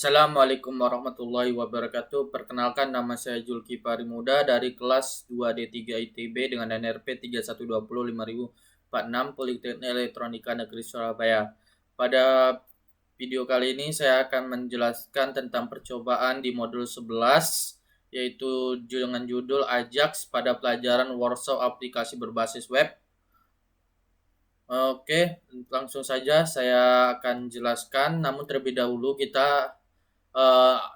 Assalamualaikum warahmatullahi wabarakatuh. Perkenalkan, nama saya Julkipari Muda dari kelas 2D3 ITB dengan NRP 3120546 Politeknik Elektronika Negeri Surabaya. Pada video kali ini saya akan menjelaskan tentang percobaan di modul 11, yaitu dengan judul Ajax pada pelajaran workshop aplikasi berbasis web. Oke, langsung saja saya akan jelaskan. Namun terlebih dahulu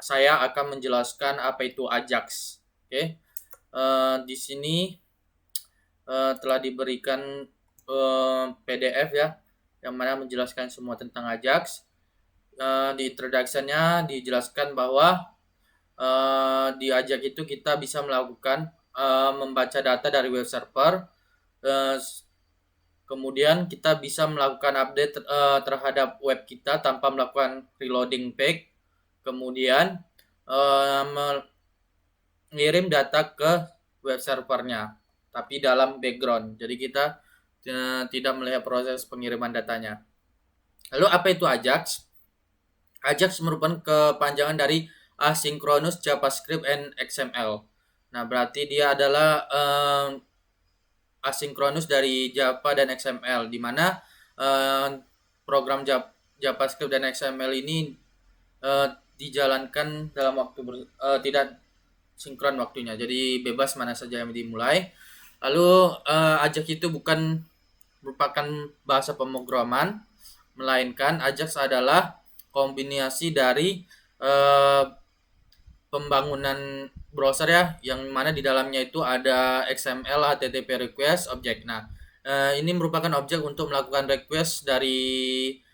saya akan menjelaskan apa itu Ajax. Oke, di sini telah diberikan PDF ya, yang mana menjelaskan semua tentang Ajax. Di introduction-nya dijelaskan bahwa di Ajax itu kita bisa melakukan membaca data dari web server. Kemudian kita bisa melakukan update terhadap web kita tanpa melakukan reloading page. Kemudian mengirim data ke web servernya, tapi dalam background. Jadi kita tidak melihat proses pengiriman datanya. Lalu apa itu Ajax? Ajax merupakan kepanjangan dari Asynchronous JavaScript and XML. Nah, berarti dia adalah asinkronus dari Java dan XML, di mana program JavaScript dan XML ini dijalankan dalam waktu tidak sinkron waktunya, jadi bebas mana saja yang dimulai. Lalu Ajax itu bukan merupakan bahasa pemrograman, melainkan Ajax adalah kombinasi dari pembangunan browser ya, yang mana di dalamnya itu ada XML, HTTP request, objek. Nah, ini merupakan objek untuk melakukan request dari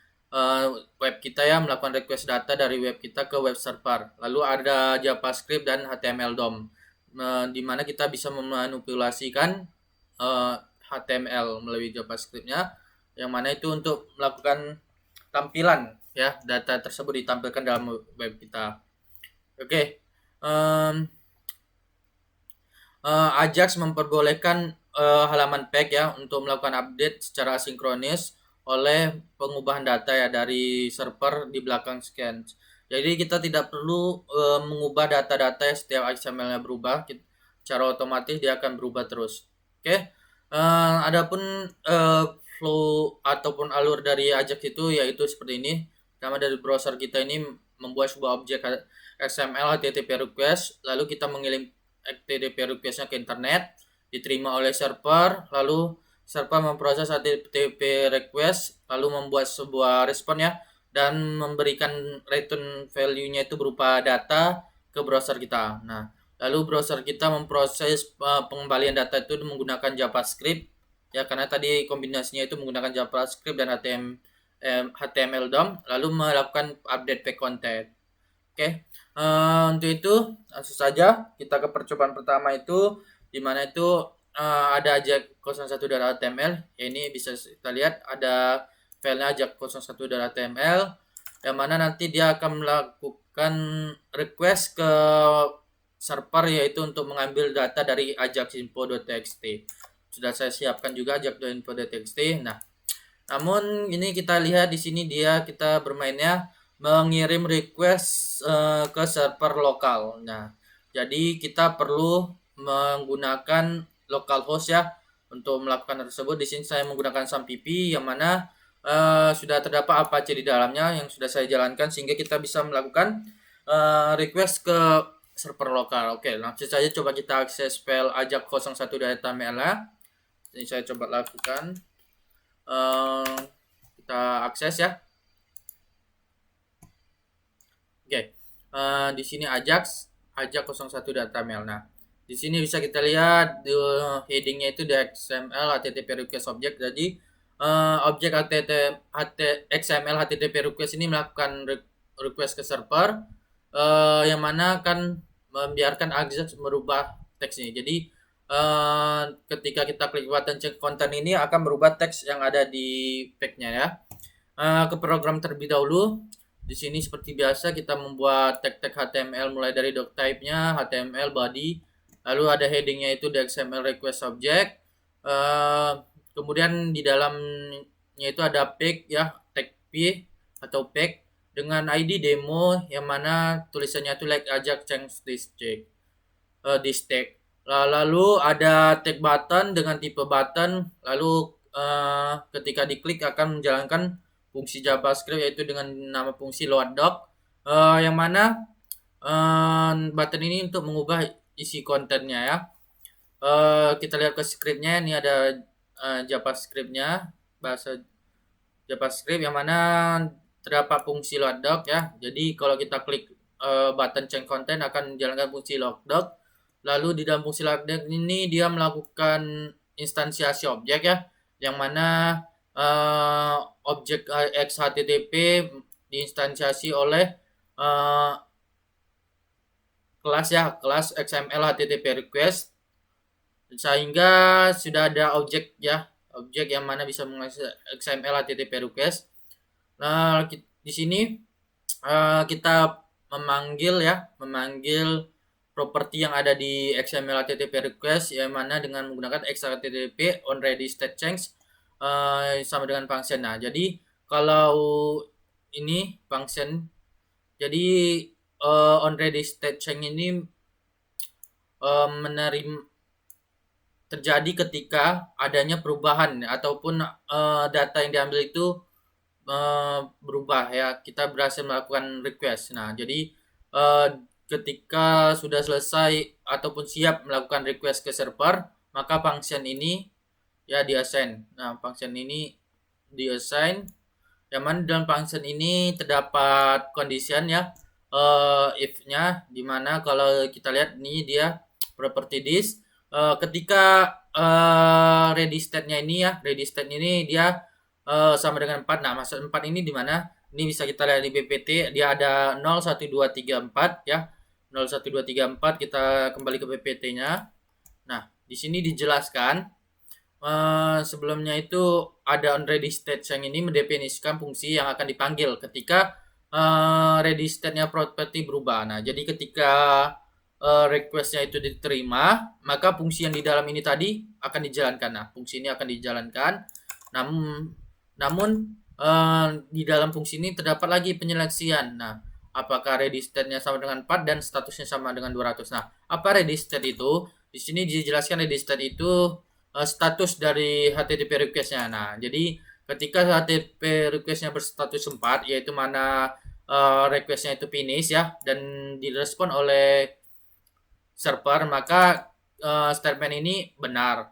web kita ya, melakukan request data dari web kita ke web server. Lalu ada JavaScript dan HTML DOM, di mana kita bisa memanipulasikan HTML melalui JavaScript-nya, yang mana itu untuk melakukan tampilan ya, data tersebut ditampilkan dalam web kita. Oke. Ajax memperbolehkan halaman page ya untuk melakukan update secara asinkronis oleh pengubahan data ya dari server di belakang scan. Jadi kita tidak perlu mengubah data-data ya, setiap XML-nya berubah, secara otomatis dia akan berubah terus. Oke. Adapun flow ataupun alur dari Ajax itu yaitu seperti ini. Pertama, dari browser kita ini membuat sebuah objek XML HTTP request, lalu kita mengirim HTTP request-nya ke internet, diterima oleh server, lalu server memproses HTTP request, lalu membuat sebuah respon ya, dan memberikan return value-nya itu berupa data ke browser kita. Nah, lalu browser kita memproses pengembalian data itu menggunakan JavaScript ya, karena tadi kombinasinya itu menggunakan JavaScript dan HTML DOM, lalu melakukan update page content. Oke, untuk itu langsung saja kita ke percobaan pertama itu, di mana itu ada Ajax 01.html. Ya, ini bisa kita lihat ada filenya Ajax 01.html, yang mana nanti dia akan melakukan request ke server, yaitu untuk mengambil data dari ajaxinfo.txt. Sudah saya siapkan juga ajax.info.txt. Nah, namun ini kita lihat di sini kita bermainnya mengirim request ke server lokal. Nah, jadi kita perlu menggunakan localhost ya untuk melakukan tersebut. Di sini saya menggunakan SAMPP, yang mana sudah terdapat Apache di dalamnya yang sudah saya jalankan, sehingga kita bisa melakukan request ke server lokal. Oke, langsung saja coba kita akses file ajax 01.html. Ini saya coba lakukan. Kita akses ya. Oke, di sini Ajax 01.html. Nah, di sini bisa kita lihat di headingnya itu di XML HTTP request object. Jadi objek XML HTTP request ini melakukan request ke server, yang mana akan membiarkan Ajax merubah teksnya. Jadi ketika kita klik button check content ini akan merubah teks yang ada di page-nya ya. Ke program terlebih dahulu. Di sini seperti biasa kita membuat tag-tag HTML mulai dari doctype-nya, HTML body, lalu ada heading-nya itu di XML request object. Kemudian di dalamnya itu ada page ya, tag p atau page. dengan ID demo yang mana tulisannya itu like Ajax change this tag. Lalu ada tag button dengan tipe button, lalu ketika diklik akan menjalankan fungsi JavaScript yaitu dengan nama fungsi load doc, yang mana button ini untuk mengubah isi kontennya ya. Kita lihat ke scriptnya, ini ada JavaScriptnya, bahasa JavaScript yang mana terdapat fungsi load_doc ya. Jadi kalau kita klik button change content akan menjalankan fungsi load_doc. Lalu di dalam fungsi load_doc ini dia melakukan instansiasi objek ya, yang mana objek XHTTP diinstansiasi oleh kelas XML HTTP request, sehingga sudah ada objek ya, objek yang mana bisa mengakses XML HTTP request. Nah, di sini kita memanggil properti yang ada di XML HTTP request, yang mana dengan menggunakan XHTTP onReadyStateChange sama dengan function. Nah, jadi kalau ini function, jadi onReadyStateChange ini menerima terjadi ketika adanya perubahan ataupun data yang diambil itu berubah ya, kita berhasil melakukan request. Nah, jadi ketika sudah selesai ataupun siap melakukan request ke server, maka function ini ya di-assign. Nah, function ini di-assign, yang mana dalam function ini terdapat condition ya, if-nya, dimana kalau kita lihat ini dia property this, ketika ready state-nya ini dia sama dengan 4. Nah, maksud 4 ini di mana? Ini bisa kita lihat di PPT, dia ada 0, 1, 2, 3, 4 ya. 0, 1, 2, 3, 4, kita kembali ke PPT-nya. Nah, di sini dijelaskan sebelumnya itu ada onReadyState yang ini mendefinisikan fungsi yang akan dipanggil ketika ready state-nya property berubah. Nah, jadi ketika request-nya itu diterima, maka fungsi yang di dalam ini tadi akan dijalankan. Nah, fungsi ini akan dijalankan. Namun di dalam fungsi ini terdapat lagi penyeleksian. Nah, apakah ready state-nya sama dengan 4 dan statusnya sama dengan 200. Nah, apa ready state itu? Di sini dijelaskan ready state itu status dari HTTP request-nya. Nah, jadi ketika HTTP request-nya berstatus 4, yaitu mana request-nya itu finish ya, dan direspon oleh server, maka statement ini benar.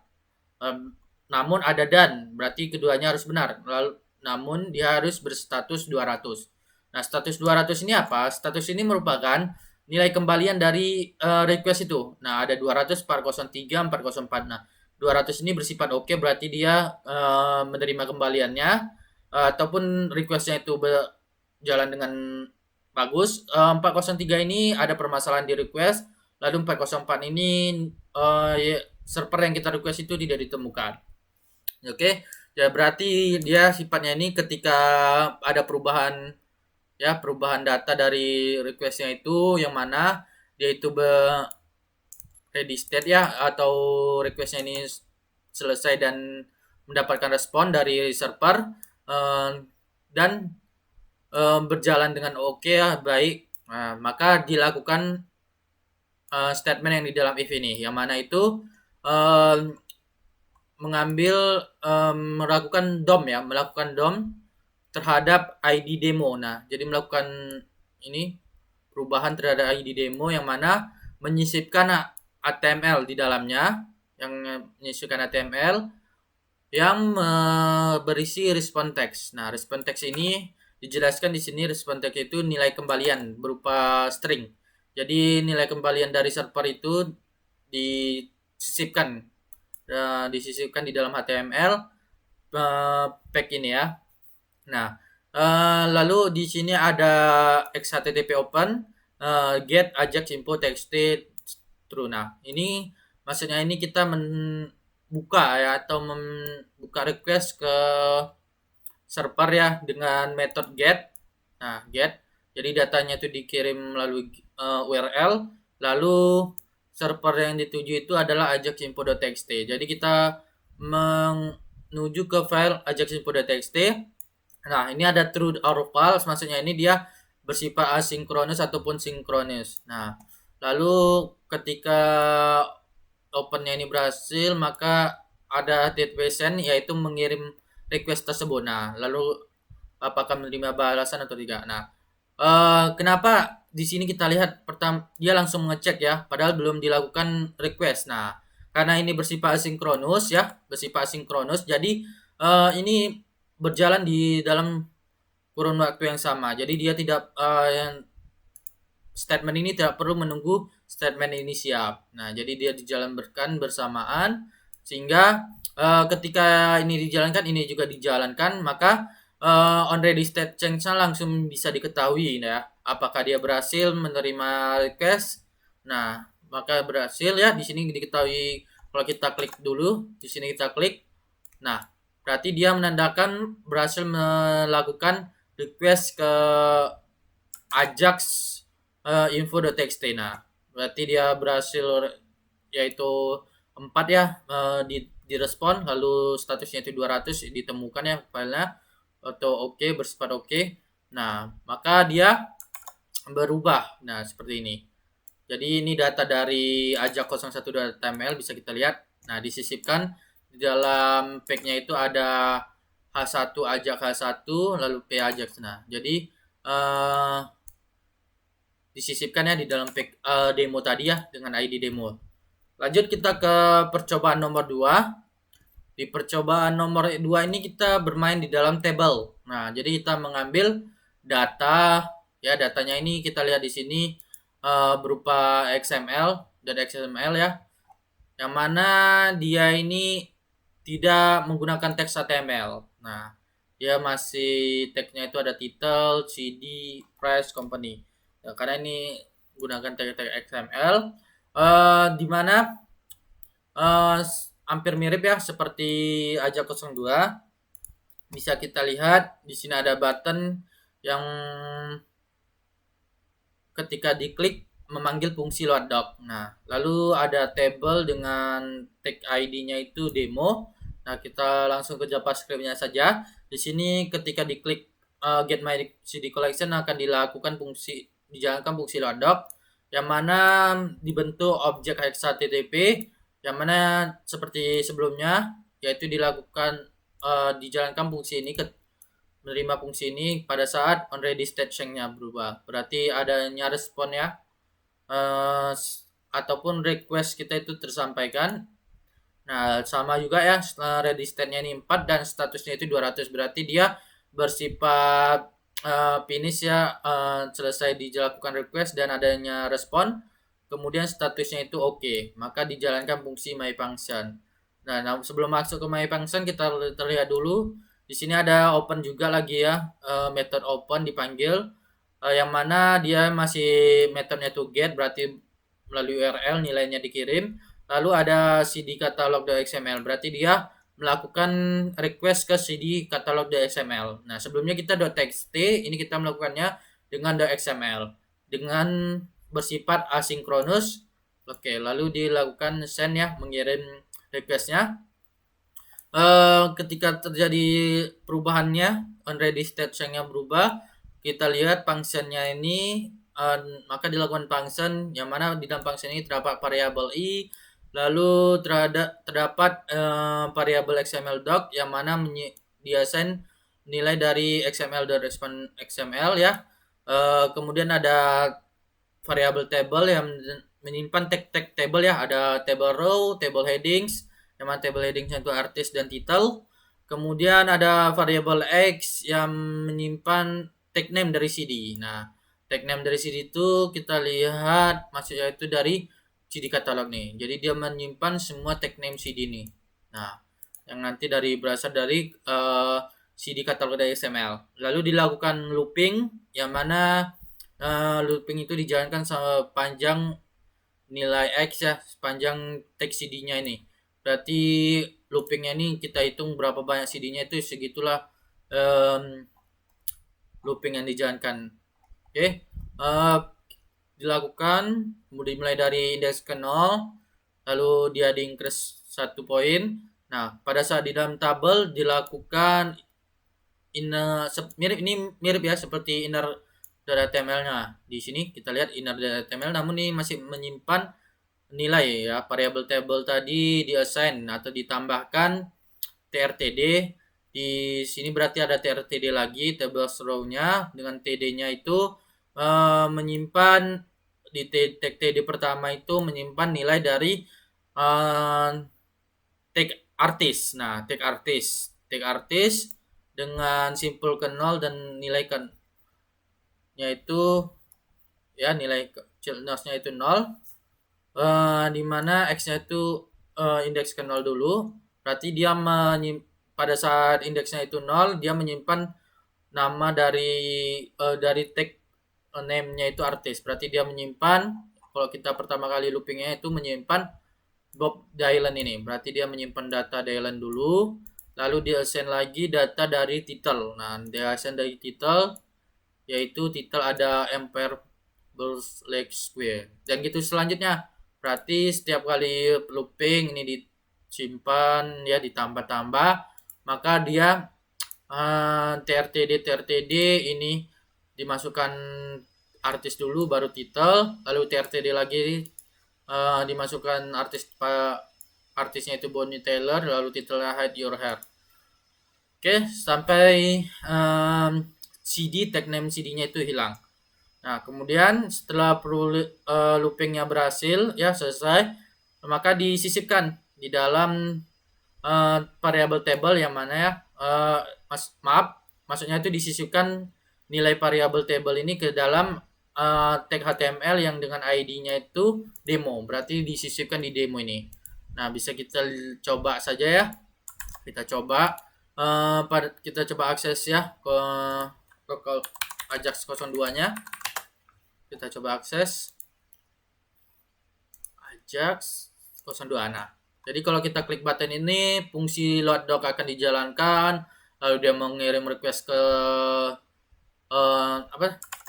Namun ada dan, berarti keduanya harus benar. Namun dia harus berstatus 200. Nah, status 200 ini apa? Status ini merupakan nilai kembalian dari request itu. Nah, ada 200, 403, 404. Nah, 200 ini bersifat oke, berarti dia menerima kembaliannya, ataupun requestnya itu berjalan dengan bagus. 403 ini ada permasalahan di request, lalu 404 ini server yang kita request itu tidak ditemukan. Oke, ya berarti dia sifatnya ini ketika ada perubahan ya, perubahan data dari requestnya itu, yang mana dia itu ready state ya, atau requestnya ini selesai dan mendapatkan respon dari server dan berjalan dengan oke ya, baik. Nah, maka dilakukan statement yang di dalam if ini, yang mana itu melakukan DOM terhadap ID demo. Nah, jadi melakukan ini perubahan terhadap ID demo, yang mana menyisipkan HTML di dalamnya, yang berisi response text. Nah, response text ini dijelaskan di sini, response text itu nilai kembalian berupa string. Jadi nilai kembalian dari server itu disisipkan di dalam HTML pack ini ya. Nah, lalu di sini ada XHTTP open get ajax info txt true. Nah, ini maksudnya ini kita membuka ya, atau membuka request ke server ya dengan metode get. Nah, get. Jadi datanya itu dikirim melalui URL, lalu server yang dituju itu adalah ajaxinfo.txt. Jadi kita menuju ke file ajaxinfo.txt. Nah, ini ada true or false, maksudnya ini dia bersifat asinkronus ataupun sinkronis. Nah, lalu ketika opennya ini berhasil, maka ada database send, yaitu mengirim request tersebut. Nah, lalu apakah menerima balasan atau tidak. Nah, kenapa di sini kita lihat pertama dia langsung mengecek ya, padahal belum dilakukan request. Nah, karena ini bersifat asinkronus ya, bersifat asinkronus, jadi ini berjalan di dalam kurun waktu yang sama. Jadi dia tidak statement ini tidak perlu menunggu statement ini siap. Nah, jadi dia dijalankan bersamaan sehingga ketika ini dijalankan, ini juga dijalankan, maka on ready state change-nya langsung bisa diketahui ya. Apakah dia berhasil menerima request? Nah, maka berhasil ya. Di sini diketahui kalau kita klik dulu, di sini kita klik. Nah, berarti dia menandakan berhasil melakukan request ke Ajax info.txt. Nah, berarti dia berhasil, yaitu 4 ya, direspon, lalu statusnya itu 200 ditemukan ya filenya, atau oke, bersifat oke. Nah, maka dia berubah. Nah, seperti ini. Jadi ini data dari Ajax01.html bisa kita lihat. Nah, disisipkan di dalam pack-nya itu ada H1 Ajax H1 lalu P Ajax. Nah, jadi disisipkan ya di dalam pack demo tadi ya dengan ID demo. Lanjut kita ke percobaan nomor 2. Di percobaan nomor 2 ini kita bermain di dalam table. Nah, jadi kita mengambil data ya, datanya ini kita lihat di sini berupa XML dan XML ya. Yang mana dia ini tidak menggunakan teks HTML. Nah, dia masih teksnya itu ada title, CD, price, company. Ya, karena ini gunakan teks XML, di mana hampir mirip ya seperti Ajax 02. Bisa kita lihat di sini ada button yang ketika diklik memanggil fungsi loadout. Nah, lalu ada table dengan tag ID-nya itu demo. Nah, kita langsung ke JavaScript-nya saja. Di sini ketika diklik get my CD collection akan dijalankan fungsi loadout yang mana dibentuk objek HTTP, yang mana seperti sebelumnya, yaitu dijalankan fungsi ini menerima fungsi ini pada saat onReady state change-nya berubah. Berarti adanya respon ya, ataupun request kita itu tersampaikan. Nah, sama juga ya, ready state-nya ini 4 dan statusnya itu 200. Berarti dia bersifat finish ya, selesai dilakukan request dan adanya respon. Kemudian statusnya itu oke, maka dijalankan fungsi myFunction. Nah, sebelum masuk ke myFunction kita terlihat dulu. Di sini ada open juga lagi ya, method open dipanggil, yang mana dia masih metodenya to get, berarti melalui URL nilainya dikirim. Lalu ada cd catalog.xml, berarti dia melakukan request ke cd catalog.xml. Nah, sebelumnya kita .txt, ini kita melakukannya dengan .xml dengan bersifat asinkronus. Oke, lalu dilakukan send ya, mengirim requestnya. Ketika terjadi perubahannya, onReady state change-nya berubah, kita lihat functionnya ini, maka dilakukan function yang mana di dalam function ini terdapat variabel i, lalu terdapat variabel XML doc yang mana dia send nilai dari XML ya. Kemudian ada variabel table yang menyimpan tag-tag table ya, ada table row, table headings, yang mana table headings itu artis dan title. Kemudian ada variabel x yang menyimpan tag name dari CD. Nah, tag name dari CD itu kita lihat maksudnya itu dari CD catalog nih. Jadi dia menyimpan semua tag name CD nih. Nah, yang nanti berasal dari CD catalog dari XML. Lalu dilakukan looping, yang mana looping itu dijalankan sepanjang nilai x ya, sepanjang teks CD-nya ini. Berarti loopingnya ini kita hitung berapa banyak CD-nya, itu segitulah looping yang dijalankan. Oke, dilakukan dimulai dari indeks ke 0, lalu dia di-increase 1 poin. Nah, pada saat di dalam tabel dilakukan mirip ya seperti inner .html-nya. Di sini kita lihat inner.html, namun ini masih menyimpan nilai ya, variable table tadi diassign atau ditambahkan trtd. Di sini berarti ada trtd lagi, table row-nya dengan td-nya itu menyimpan di tag td pertama itu menyimpan nilai dari tag artis. Nah, tag artis dengan simple ke 0 dan nilai kan yaitu ya nilai childness-nya itu 0, di mana x-nya itu indeks ke 0 dulu. Berarti dia pada saat indeksnya itu 0, dia menyimpan nama dari tag name-nya itu artis. Berarti dia menyimpan, kalau kita pertama kali loopingnya itu menyimpan Bob Dylan ini. Berarti dia menyimpan data Dylan dulu, lalu dia assign lagi data dari title. Nah, dia assign dari title, yaitu title ada Empire Bulls Lake Square. Dan gitu selanjutnya. Berarti setiap kali looping ini disimpan ya, ditambah-tambah, maka dia trtd ini dimasukkan artis dulu baru title, lalu trtd lagi dimasukkan artisnya itu Bonnie Taylor, lalu titelnya Hide Your Hair. Oke, sampai CD tag name CD-nya itu hilang. Nah, kemudian setelah loopingnya berhasil ya, selesai, maka disisipkan di dalam variable table yang mana ya, maksudnya itu disisipkan nilai variable table ini ke dalam tag HTML yang dengan ID-nya itu demo. Berarti disisipkan di demo ini. Nah, bisa kita coba saja ya. Kita coba kita coba akses ya ke local Ajax 02-nya. Kita coba akses Ajax 02. Nah, jadi kalau kita klik button ini, fungsi load doc akan dijalankan, lalu dia mengirim request ke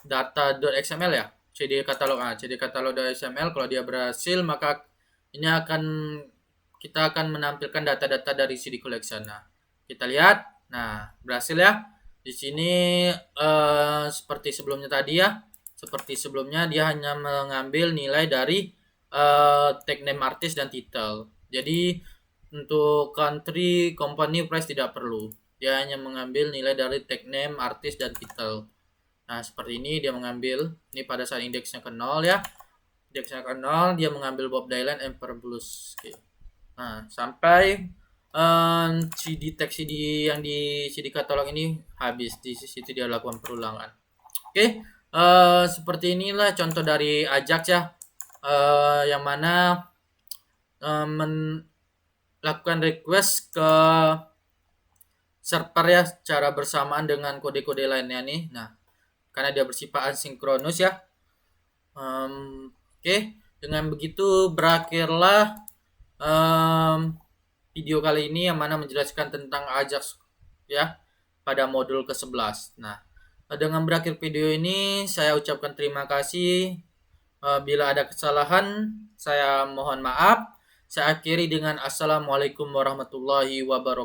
data.xml ya, cd catalog.xml. Kalau dia berhasil, maka ini kita akan menampilkan data-data dari CD collection. Nah, kita lihat, nah berhasil ya. Di sini seperti sebelumnya tadi ya, seperti sebelumnya dia hanya mengambil nilai dari tag name artis dan title. Jadi untuk country, company, price tidak perlu. Dia hanya mengambil nilai dari tag name, artis, dan title. Nah, seperti ini dia mengambil. Ini pada saat indeksnya ke 0 ya. Indeksnya ke 0, dia mengambil Bob Dylan, Emperor Blues. Oke. Nah, sampai CD tag CD yang di CD katalog ini habis. Di situ dia lakukan perulangan. Oke. Seperti inilah contoh dari Ajax ya. Yang mana melakukan request ke server ya secara bersamaan dengan kode-kode lainnya nih. Nah, karena dia bersifat asinkronus ya. Oke, dengan begitu berakhirlah video kali ini yang mana menjelaskan tentang Ajax ya pada modul ke-11. Nah, dengan berakhir video ini saya ucapkan terima kasih. Bila ada kesalahan saya mohon maaf. Saya akhiri dengan assalamualaikum warahmatullahi wabarakatuh.